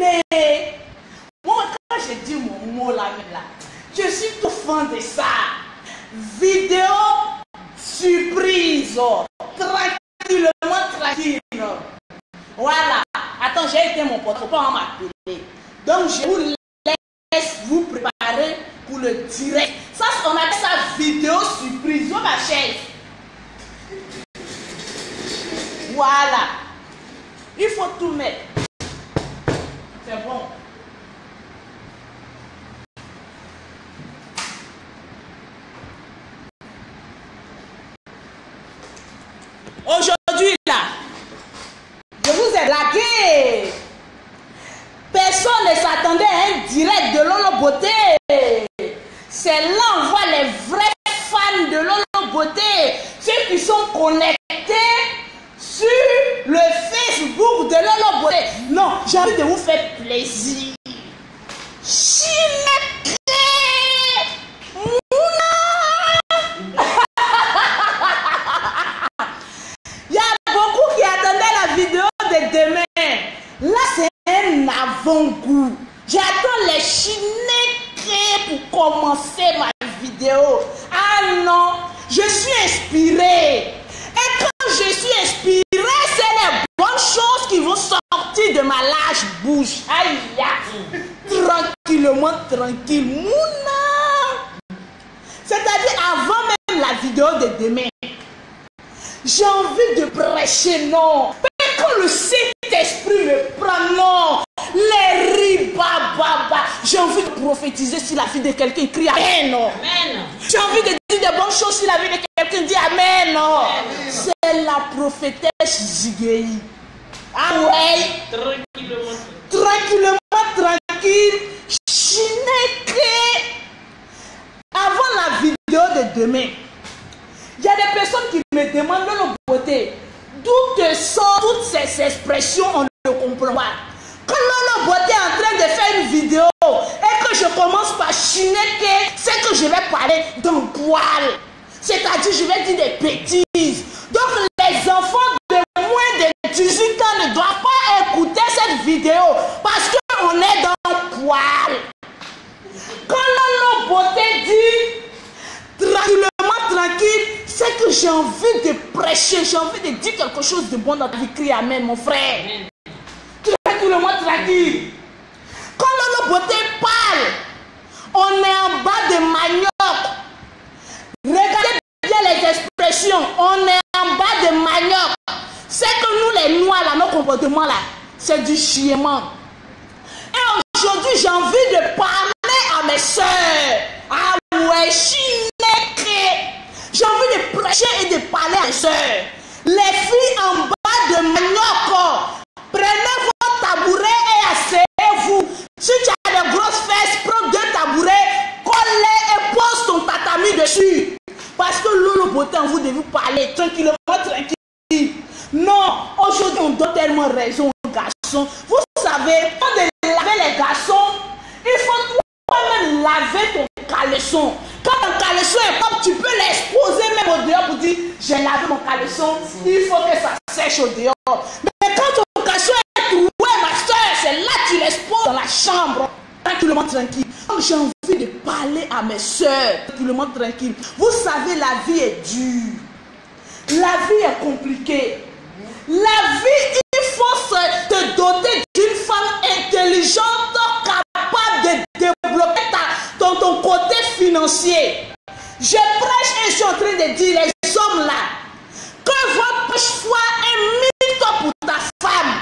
Chiné. Moi, quand je dis mon mot là, je suis tout fan de ça. Vidéo surprise. Tranquillement, tranquille. Voilà. Attends, j'ai été mon pote. Faut pas m'appeler. Donc, je vous laisse vous préparer pour le direct. Ça, on appelle ça vidéo surprise. Ma chaise. Voilà. Il faut tout mettre. C'est bon. Aujourd'hui, là, je vous ai blagué. Personne ne s'attendait à un direct de Lolo Beauté. C'est là on voit les vrais fans de Lolo Beauté. Ceux qui sont connectés sur le Facebook de Lolo Beauté. Non, j'ai envie de vous faire plaisir. Chiné. Il y a beaucoup qui attendaient la vidéo de demain. Là, c'est un avant-goût. J'attends les Chinékés pour commencer ma vidéo. Ah non, je suis inspirée. Et quand je suis inspirée, c'est les bonnes choses qui vont sortir de ma large bouche. Aïe, tranquillement, tranquille. Mouna. C'est-à-dire avant même la vidéo de demain. J'ai envie de prêcher, non. Mais quand le Saint-Esprit me prend, non. Les ribababa. J'ai envie de prophétiser sur la vie de quelqu'un, crie Amen, non. Amen. J'ai envie de dire de bonnes choses sur la vie de quelqu'un, dit Amen, non. C'est la prophétesse Zigei. Ah ouais. Tranquillement. Tranquillement, tranquille. Chinéké. Avant la vidéo de demain, il y a des personnes qui me demandent Lolo Beauté, d'où te sortent toutes ces expressions, on ne comprend pas. Quand Lolo Beauté est en train de faire une vidéo et que je commence par Chinéké, c'est que je vais parler d'un poil. C'est-à-dire, je vais dire des bêtises. Donc, les enfants de moins de 18 ans ne doivent pas écouter cette vidéo parce qu'on est dans le poil. Quand Lolo Beauté dit tranquillement, tranquille, c'est que j'ai envie de prêcher, j'ai envie de dire quelque chose de bon dans ta vie. Crie Amen, mon frère. Amen. Tranquillement, tranquille. Quand Lolo Beauté parle, on est en bas de manioc. Regardez bien les expressions. On est en bas de manioc. C'est que nous, les noirs, là, nos comportements, là, c'est du chiement. Et aujourd'hui, j'ai envie de parler à mes soeurs. Ah ouais, Chinéké. J'ai envie de prêcher et de parler à mes soeurs. Les filles en bas de manioc, prenez votre tabouret et asseyez-vous. Si tu as des grosses fesses, prends 2 tabourets, colle-les et pose ton tatami dessus. Parce que Lolo Beauté, vous devez parler tranquillement, tranquille. Non, aujourd'hui on donne tellement raison aux garçons. Vous savez, quand de laver les garçons, il faut toi-même laver ton caleçon. Quand ton caleçon est propre, tu peux l'exposer même au dehors pour dire j'ai lavé mon caleçon, il faut que ça sèche au dehors. Mais quand ton caleçon est troué, ma soeur, c'est là que tu l'exposes dans la chambre. Tranquillement, tranquille. J'ai envie de parler à mes soeurs, tranquillement, tranquille. Vous savez, la vie est dure. La vie est compliquée. La vie, il faut te doter d'une femme intelligente, capable de développer ton côté financier. Je prêche et je suis en train de dire les hommes là, que votre choix est mythe pour ta femme.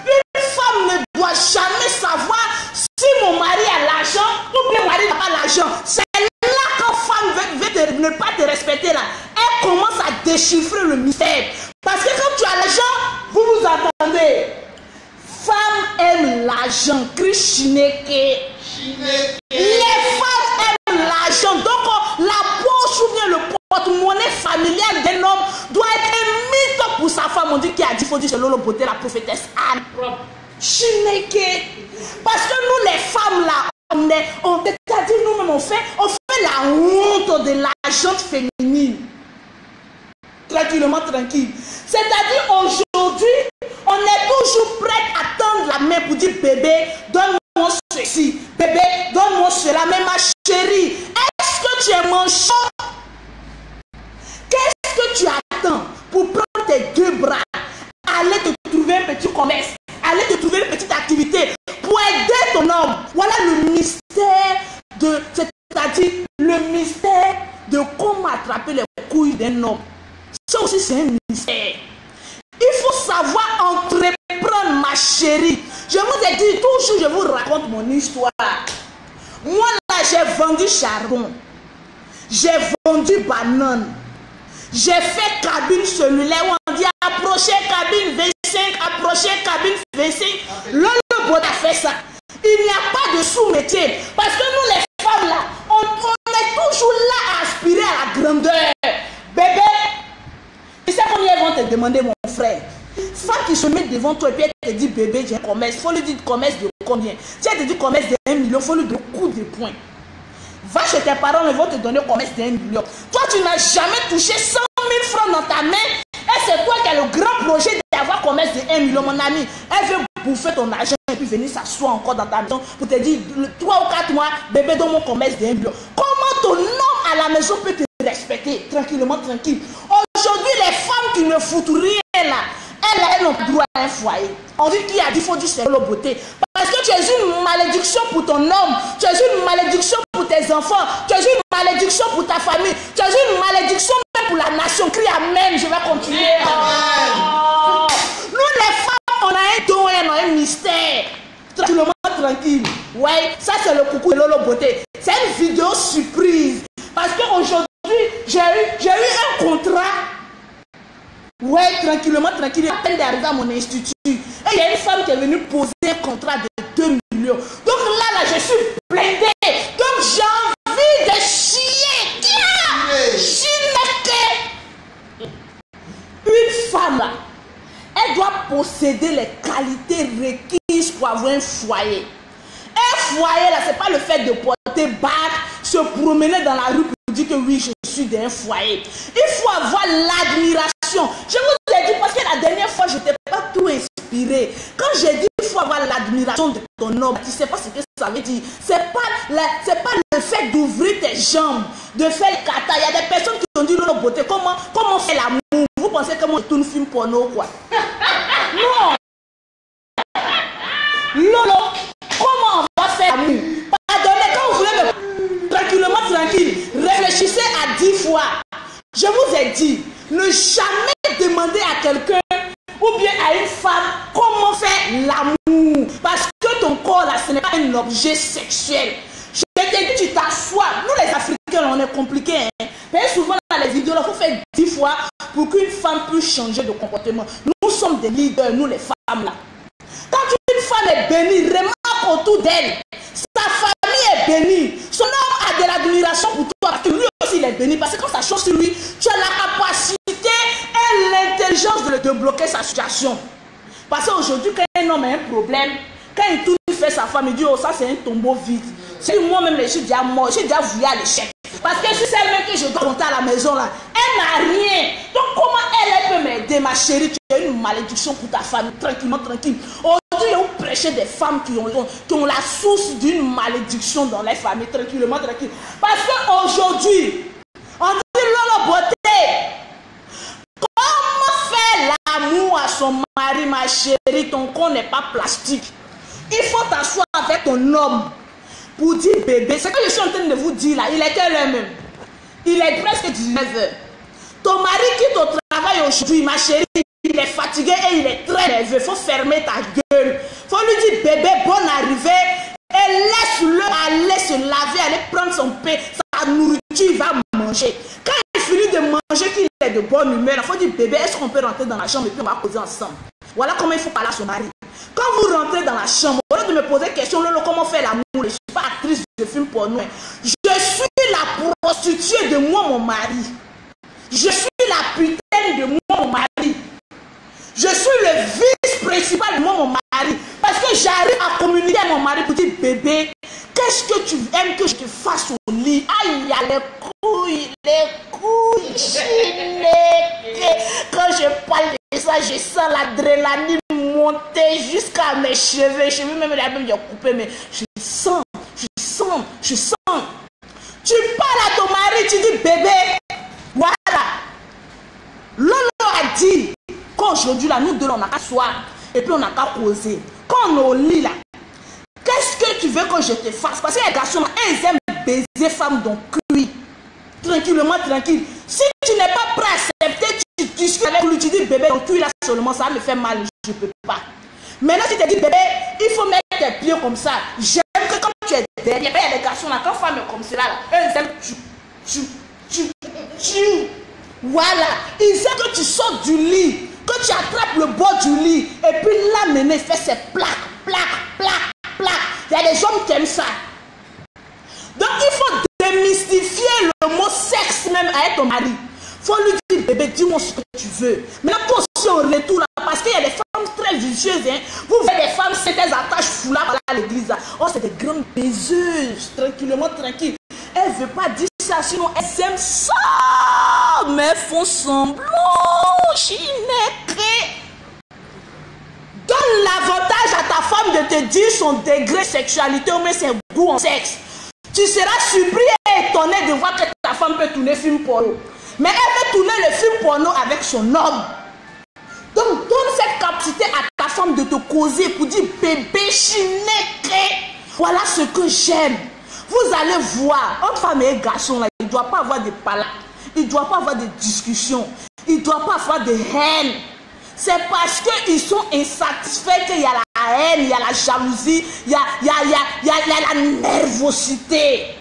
Une femme ne doit jamais savoir si mon mari a l'argent ou bien mon mari n'a pas l'argent. C'est là qu'une femme veut ne pas te respecter là. Elle commence à déchiffrer le mystère. Parce que quand tu as l'argent, vous vous entendez. Femme aime l'argent. Chinéké. Les femmes aiment l'argent. Donc la poche ou bien le porte-monnaie familial d'un homme doit être un mythe pour sa femme. On dit qu'il a dit, il faut dire c'est Lolo Beauté, la prophétesse Anne. Chinéké. Parce que nous les femmes là, c'est-à-dire nous-mêmes on fait la honte de l'argent féminine. Tranquillement, tranquille. C'est-à-dire aujourd'hui, on est toujours prêt à tendre la main pour dire bébé, donne-moi ceci, bébé, donne-moi cela. Mais ma chérie, est-ce que tu es manchot? Qu'est-ce que tu attends pour prendre tes deux bras, aller te trouver un petit commerce, aller te trouver une petite activité pour aider ton homme? Voilà le mystère de, c'est-à-dire le mystère de comment attraper les couilles d'un homme. Ça aussi c'est un mystère. Il faut savoir entreprendre, ma chérie. Je vous ai dit, toujours je vous raconte mon histoire. Moi là, j'ai vendu charbon, j'ai vendu banane, j'ai fait cabine cellulaire où on dit approchez cabine 25, approchez cabine 25. Le bon a fait ça. Il n'y a pas de sous-métier. Parce que nous les femmes là, on est toujours là à aspirer à la grandeur. Bébé, tu sais combien ils vont te demander, mon frère? Femme qui se met devant toi et puis elle te dit bébé, j'ai un commerce. Il faut lui dire commerce de combien? Si elle te dit commerce de 1 million, il faut lui donner coup de poing. Va chez tes parents, ils vont te donner commerce de 1 million. Toi, tu n'as jamais touché 100 000 francs dans ta main. Et c'est toi qui as le grand projet d'avoir commerce de 1 million, mon ami. Elle veut bouffer ton argent et puis venir s'asseoir encore dans ta maison pour te dire 3 ou 4 mois, bébé, donne mon commerce de 1 million. Comment ton homme à la maison peut te respecter tranquillement, tranquille? Aujourd'hui, les femmes qui ne foutent rien là, elles ont droit à un foyer. On dit qu'il a dit, il faut dire c'est la beauté. Parce que tu es une malédiction pour ton homme, tu es une malédiction pour tes enfants, tu es une malédiction pour ta famille, tu es une malédiction même pour la nation. Crie amen, je vais continuer. Oh. Nous les femmes, on a un don et on a un mystère. Tranquillement, tranquille. Ouais, ça c'est le coucou de Lolo Beauté. C'est une vidéo surprise. Parce qu'aujourd'hui, j'ai eu un contrat. Ouais, tranquillement, tranquille. À peine d'arriver à mon institut. Et il y a une femme qui est venue poser un contrat de 2 millions. Donc là, je suis blindée. Donc j'ai envie de chier. Une femme, là, elle doit posséder les qualités requises pour avoir un foyer. Un foyer, là, c'est pas le fait de porter bac, se promener dans la rue pour dire que oui, je suis d'un foyer. Il faut avoir l'admiration. Je vous ai dit parce que la dernière fois, je n'étais pas tout inspiré. Quand j'ai dit qu'il faut avoir l'admiration de ton homme, tu ne sais pas ce que ça veut dire. C'est pas le fait d'ouvrir tes jambes, de faire le kata. Il y a des personnes qui ont dit Lolo Beauté, comment faire l'amour? Vous pensez que moi je tourne film porno quoi? Non. Lolo, comment on va faire l'amour? Pardonnez, quand vous voulez me tranquillement tranquille, réfléchissez à 10 fois. Je vous ai dit, ne jamais demander à quelqu'un ou bien à une femme comment faire l'amour. Parce que ton corps là, ce n'est pas un objet sexuel. Je t'ai dit, tu t'assois. Nous les Africains, on est compliqués. Hein? Mais souvent dans les vidéos, il faut faire 10 fois pour qu'une femme puisse changer de comportement. Nous sommes des leaders, nous les femmes là. Quand une femme est bénie, remarque autour d'elle. Sa famille est bénie. Son homme a de l'admiration pour toi. Parce que lui aussi il est béni. Parce que quand ça change sur lui, tu as la capacité et l'intelligence de débloquer sa situation. Parce qu'aujourd'hui, quand un homme a un problème, quand il tourne faire sa femme, il dit oh ça c'est un tombeau vide. C'est moi-même je suis déjà mort, j'ai déjà voué à l'échec. Parce que c'est celle-même que je dois compter à la maison là. Elle n'a rien. Donc comment elle peut m'aider, ma chérie? Tu as une malédiction pour ta famille, tranquillement, tranquille. Aujourd'hui, vous prêchez des femmes qui ont la source d'une malédiction dans les familles, tranquillement, tranquille. Parce qu'aujourd'hui, on dit Lolo Beauté. Comment faire l'amour à son mari, ma chérie? Ton corps n'est pas plastique. Il faut t'asseoir avec ton homme pour dire bébé. C'est que je suis en train de vous dire là. Il est quelle heure même? Il est presque 19h. Ton mari quitte au travail aujourd'hui, ma chérie. Il est fatigué et il est très nerveux. Il faut fermer ta gueule. Il faut lui dire bébé, bonne arrivée. Et laisse-le aller se laver, aller prendre son pain, sa nourriture, il va manger. Quand il finit de manger, qu'il est de bonne humeur, il faut dire bébé, est-ce qu'on peut rentrer dans la chambre et puis on va causer ensemble? Voilà comment il faut parler à son mari. Quand vous rentrez dans la chambre, au lieu de me poser question, Lolo, comment faire l'amour? Je ne suis pas actrice de film porno. Je suis la prostituée de moi, mon mari. Je suis la putain de moi, mon mari. Je suis le vice-principal de moi, mon mari. Parce que j'arrive à communiquer à mon mari pour dire bébé, qu'est-ce que tu aimes que je te fasse au lit? Aïe, il y a les couilles, quand je parle de ça, je sens l'adrénaline monté jusqu'à mes cheveux même j'ai coupé, mais je sens. Tu parles à ton mari, tu dis bébé, voilà. Lolo a dit qu'aujourd'hui là, nous deux on n'a qu'à soir et puis on n'a qu'à causer. Quand on est au lit là, qu'est-ce que tu veux que je te fasse? Parce que les garçons là, ils aiment baiser femmes donc cuit. Tranquillement, tranquille. Si tu n'es pas prêt à accepter, tu discutes avec lui, tu dis bébé, donc cuit là seulement, ça me fait mal, je ne peux pas. Maintenant, tu te dis bébé, il faut mettre tes pieds comme ça. J'aime que quand tu es derrière, il y a des garçons là, quand femme est comme cela, ils aiment tu. Voilà, ils aiment que tu sortes du lit, que tu attrapes le bord du lit, et puis l'amener, fait ses plaques. Il y a des hommes qui aiment ça. Donc il faut démystifier le mot sexe même avec ton mari. Il faut lui dire bébé, dis-moi ce que tu veux. Maintenant toi aussi on retourne là, parce qu'il y a des femmes très vicieuses. Hein. Vous voyez des femmes, c'est des attaches foulards à l'église. Oh, c'est des grandes baiseuses, tranquillement, tranquille. Elles ne veulent pas dire ça, sinon elles aiment ça. Mais elles font semblant. Chinécré. Donne l'avantage à ta femme de te dire son degré de sexualité ou même ses goûts en sexe. Tu seras surpris et étonné de voir que ta femme peut tourner film porno. Mais elle peut tourner le film porno avec son homme. Donc donne cette capacité à ta femme de te causer pour dire bébé chinécré. Voilà ce que j'aime. Vous allez voir, entre femme et garçon là, il ne doit pas avoir de palabres. Il ne doit pas avoir de discussions. Il ne doit pas avoir de haine. C'est parce qu'ils sont insatisfaits qu'il y a la haine, il y a la jalousie, il y a la nervosité.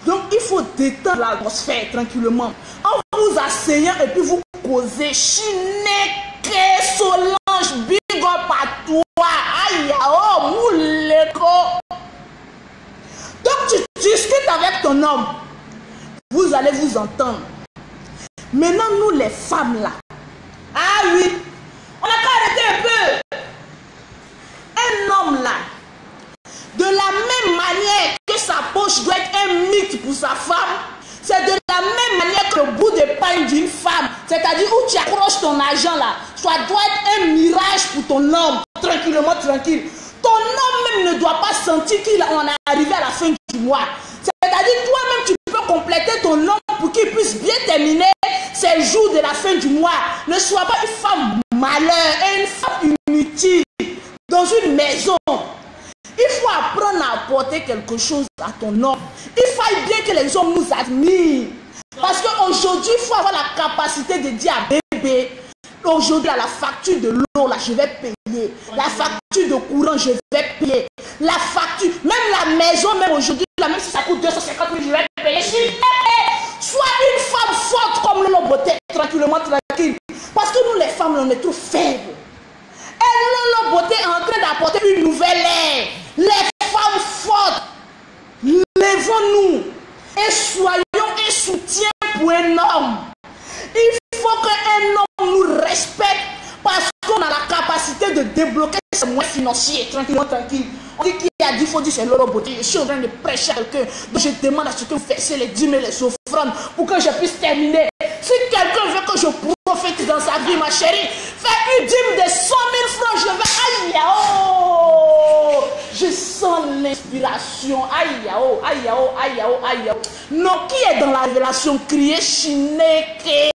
Donc il faut détendre l'atmosphère tranquillement. En vous asseyant et puis vous causez. Chinéke, Solange, big up à toi. Aïe, oh, mouleko. Donc tu discutes avec ton homme. Vous allez vous entendre. Maintenant nous les femmes là. Ah oui. On n'a qu'à arrêter un peu. Un homme là, de la même manière que sa poche doit être un mythe pour sa femme, c'est de la même manière que le bout de pain d'une femme, c'est-à-dire où tu accroches ton argent là, ça doit être un mirage pour ton homme, tranquillement, tranquille. Ton homme même ne doit pas sentir qu'on est arrivé à la fin du mois. C'est-à-dire toi-même tu peux compléter ton homme pour qu'il puisse bien terminer ses jours de la fin du mois. Ne sois pas une femme malheur et une femme inutile dans une maison. Il faut apprendre à apporter quelque chose à ton homme. Il faut bien que les hommes nous admirent. Parce qu'aujourd'hui, il faut avoir la capacité de dire à bébé, aujourd'hui, la facture de l'eau, là, je vais payer. La facture de courant, je vais payer. La facture, même la maison, même aujourd'hui, même si ça coûte 250 000, je vais payer. Sois une femme forte comme Lolo Beauté, tranquillement, tranquille. Parce que nous, les femmes, on est trop faibles. Et Lolo Beauté est en train d'apporter une nouvelle ère. Les femmes fortes, lèvons-nous et soyons un soutien pour un homme. Il faut qu'un homme nous respecte parce qu'on a la capacité de débloquer ses moyens financiers, tranquillement, tranquille. On dit qu'il y a 10 fois, dit c'est Lolo Beauté. Je suis en train de prêcher à quelqu'un. Donc je demande à ce que vous fassiez les dîmes et les offrandes pour que je puisse terminer. Si quelqu'un veut que je prophétise dans sa vie, ma chérie, fais une dîme de 100 000 francs. Je vais, aïe, oh, je sens l'inspiration. Aïe, oh, aïe, oh, aïe, oh, aïe, oh. Non, qui est dans la révélation? Crier Chinéke.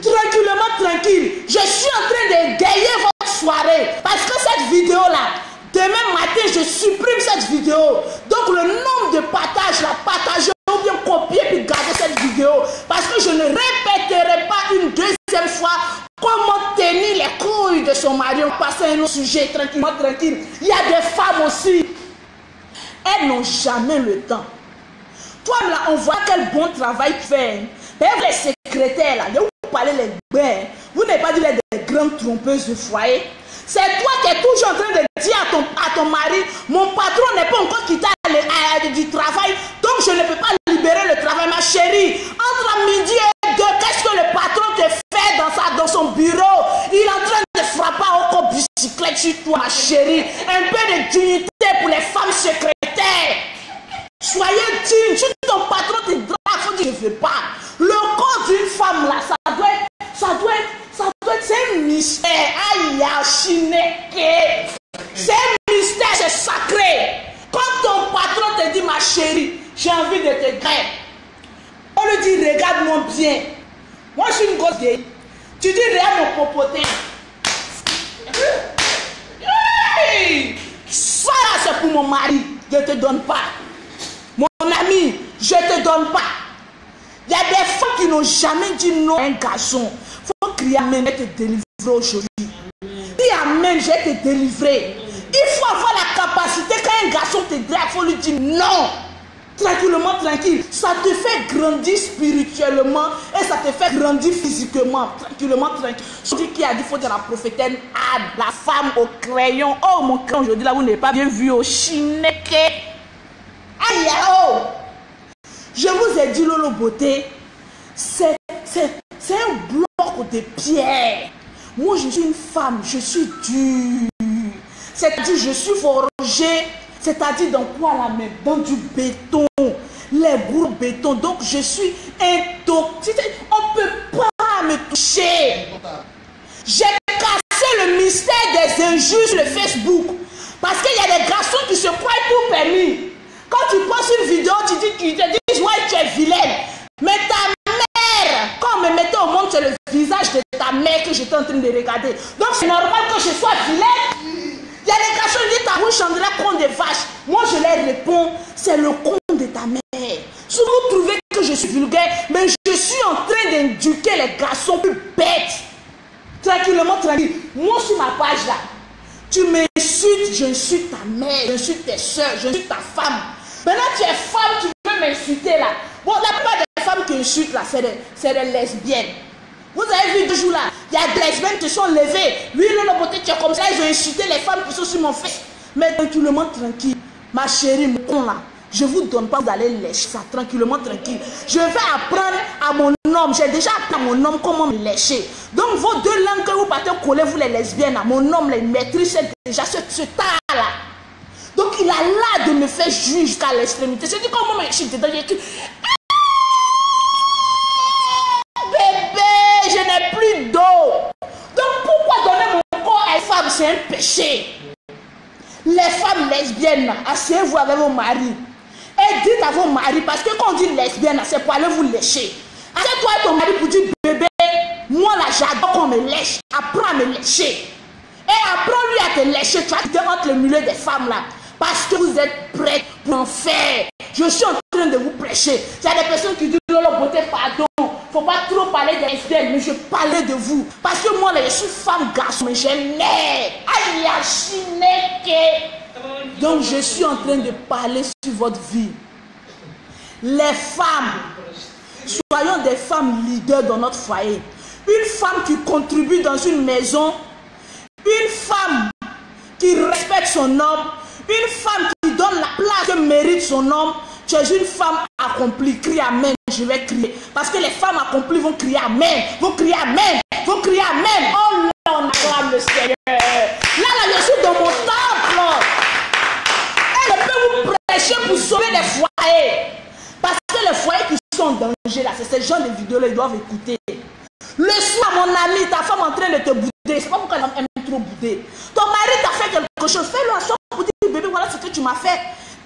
Tranquillement, tranquille. Je suis en train de gayer votre soirée. Parce que cette vidéo-là, demain matin, je supprime cette vidéo. Donc le nombre de partages, la partager ou bien copier puis garder cette vidéo. Parce que je ne répéterai pas une deuxième fois comment tenir les couilles de son mari. On passe à un autre sujet, tranquillement, tranquille. Il y a des femmes aussi. Elles n'ont jamais le temps. Toi, là, on voit quel bon travail fait. Les secrétaires, là, vous parlez les bains. Vous n'avez pas dit les grandes trompeuses du foyer. C'est toi qui es toujours en train de dire à ton mari, mon patron n'est pas encore quitté du travail, donc je ne peux pas libérer le travail, ma chérie. Entre midi et 2, qu'est-ce que le patron te fait dans son bureau? Il est en train de frapper au bicyclette sur toi, ma chérie. Un peu de dignité pour les femmes secrétaires. Soyez digne. Si ton patron te drague, il faut dire je ne veux pas. Le corps d'une femme là, ça doit être Aïe, Chineke. C'est un mystère, c'est sacré. Quand ton patron te dit, ma chérie, j'ai envie de te greffer, on lui dit, regarde-moi bien. Moi, je suis une grosse vieille. Tu dis, regarde mon popotin. Hey! Ça, c'est pour mon mari. Je ne te donne pas. Mon ami, je ne te donne pas. Il y a des femmes qui n'ont jamais dit non à un garçon. Il faut crier amen, je vais te délivrer aujourd'hui. Dis amen, je vais te délivrer. Il faut avoir la capacité, quand un garçon te drague, il faut lui dire non. Tranquillement, tranquille. Ça te fait grandir spirituellement et ça te fait grandir physiquement. Tranquillement, tranquille. Celui qui a dit, il faut dire la prophétaine Anne, la femme au crayon. Oh, mon crayon, aujourd'hui, là, vous n'avez pas bien vu au Chineke. Aïe, oh. Je vous ai dit, Lolo Beauté, c'est un bloc de pierre. Moi, je suis une femme, je suis dure. C'est-à-dire, je suis forgée. C'est-à-dire dans quoi la même? Dans du béton, les gros bétons. Donc je suis intoxiquée. On ne peut pas me toucher. J'ai cassé le mystère des injures sur le Facebook. Parce qu'il y a des garçons qui se croient tout permis. Quand tu postes une vidéo, tu te dis, ouais, tu es vilaine. Mais ta mère, quand on me mettait au monde, c'est le visage de ta mère que j'étais en train de regarder. Donc c'est normal que je sois vilaine. Il y a des garçons qui disent, ta bouche en dirait con des vaches. Moi, je leur réponds, c'est le con de ta mère. Si vous trouvez que je suis vulgaire, mais je suis en train d'éduquer les garçons plus bêtes. Tranquillement, tranquille. Moi, sur ma page là, tu m'insultes, j'insulte ta mère, j'insulte tes soeurs, j'insulte ta femme. Maintenant, tu es femme, tu veux m'insulter là. Bon, la plupart des femmes qui insultent là, c'est des lesbiennes. Vous avez vu 2 jours là, il y a des lesbiennes qui sont levées. Oui, Lolo Beauté, tu es comme ça, ils ont insulté les femmes qui sont sur mon fils. Mais tranquillement, tranquille. Ma chérie, mon con là, je ne vous donne pas, vous allez lécher ça, tranquillement, tranquille. Je vais apprendre à mon homme, j'ai déjà appris à mon homme comment me lécher. Donc, vos 2 langues que vous partez coller, vous les lesbiennes, là, mon homme les maîtrise déjà ce tas là. Donc, il a l'art de me faire jouir jusqu'à l'extrémité. Je dis comment me chute dedans, il je n'ai plus d'eau. Donc pourquoi donner mon corps à une femme, c'est un péché. Les femmes lesbiennes, asseyez-vous avec vos maris. Et dites à vos maris, parce que quand on dit lesbienne, c'est pour aller vous lécher. Assieds-toi avec ton mari pour dire, bébé, moi là j'adore qu'on me lèche. Apprends à me lécher. Et apprends-lui à te lécher. Tu vas quitter entre le milieu des femmes là. Parce que vous êtes prêts pour en faire. Je suis en train de vous prêcher. Il y a des personnes qui disent, Lolo Beauté, pardon. Il ne faut pas trop parler des lesbiennes, mais je parlais de vous. Parce que moi, là, je suis femme, garçon, mais j'aime. Aïe, Chineke. Donc, je suis en train de parler sur votre vie. Les femmes, soyons des femmes leaders dans notre foyer. Une femme qui contribue dans une maison. Une femme qui respecte son homme. Une femme qui donne la place que mérite son homme. Tu es une femme accomplie. Crie amen. Je vais crier. Parce que les femmes accomplies vont crier amen. Vont crier amen. Vont crier amen. Oh là, on acclame le Seigneur. Là, je suis dans mon temple. Et je peux vous prêcher pour sauver les foyers. Parce que les foyers qui sont en danger, là, c'est ces gens de vidéos-là, ils doivent écouter. Le soir, mon ami, ta femme en train de te bouder. C'est pas pourquoi elle aime trop bouder. Ton mari t'a fait quelque chose. Fais-le à soi pour dire, bébé, voilà ce que tu m'as fait.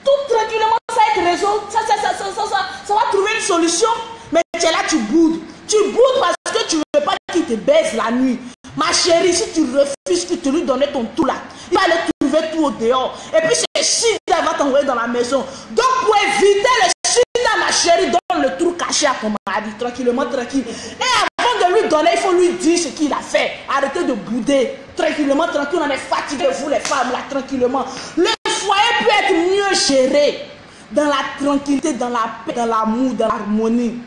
Tout tranquillement, ça va être raison. Ça va trouver une solution. Mais tu es là, tu boudes. Tu boudes parce que tu ne veux pas qu'il te baise la nuit. Ma chérie, si tu refuses qu'il te lui donne ton tout là, il va aller trouver tout au dehors. Et puis c'est Sida va t'envoyer dans la maison. Donc pour éviter le Sida, ma chérie, donne le trou caché à ton mari. Tranquillement, tranquille. Et avant de lui donner, il faut lui dire ce qu'il a fait. Arrêtez de bouder. Tranquillement, tranquille. On est fatigués, vous les femmes là, tranquillement. Le foyer peut être mieux géré dans la tranquillité, dans la paix, dans l'amour, dans l'harmonie.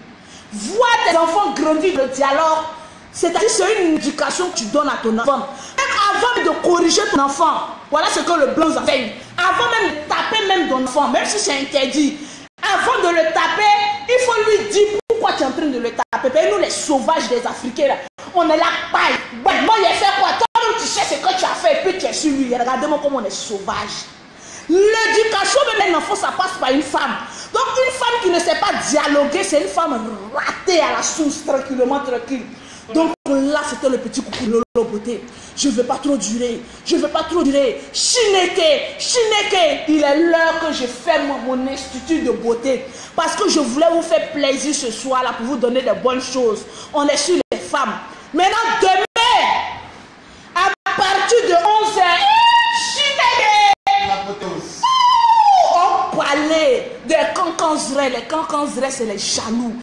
Voir tes enfants grandir le dialogue, c'est-à-dire c'est une éducation que tu donnes à ton enfant. Même avant de corriger ton enfant, voilà ce que le blanc enseigne. Avant même de taper même ton enfant, même si c'est interdit, avant de le taper, il faut lui dire pourquoi tu es en train de le taper. Et nous les sauvages des Africains, là, on est là, paille. Moi il a fait quoi? Toi tu sais ce que tu as fait et puis tu es sur lui. Regardez-moi comment on est sauvage. L'éducation de l'enfant, ça passe par une femme. Donc une femme qui ne sait pas dialoguer, c'est une femme ratée à la source, tranquillement, tranquille. Donc là, c'était le petit coucou Lolo Beauté. Je ne vais pas trop durer. Je ne vais pas trop durer. Chineke, Chineke, il est l'heure que je ferme mon institut de beauté. Parce que je voulais vous faire plaisir ce soir-là pour vous donner de bonnes choses. On est sur les femmes. Maintenant, demain, à partir de 11h, Chineke, on parlait des cancans. Les cancans, c'est les jaloux.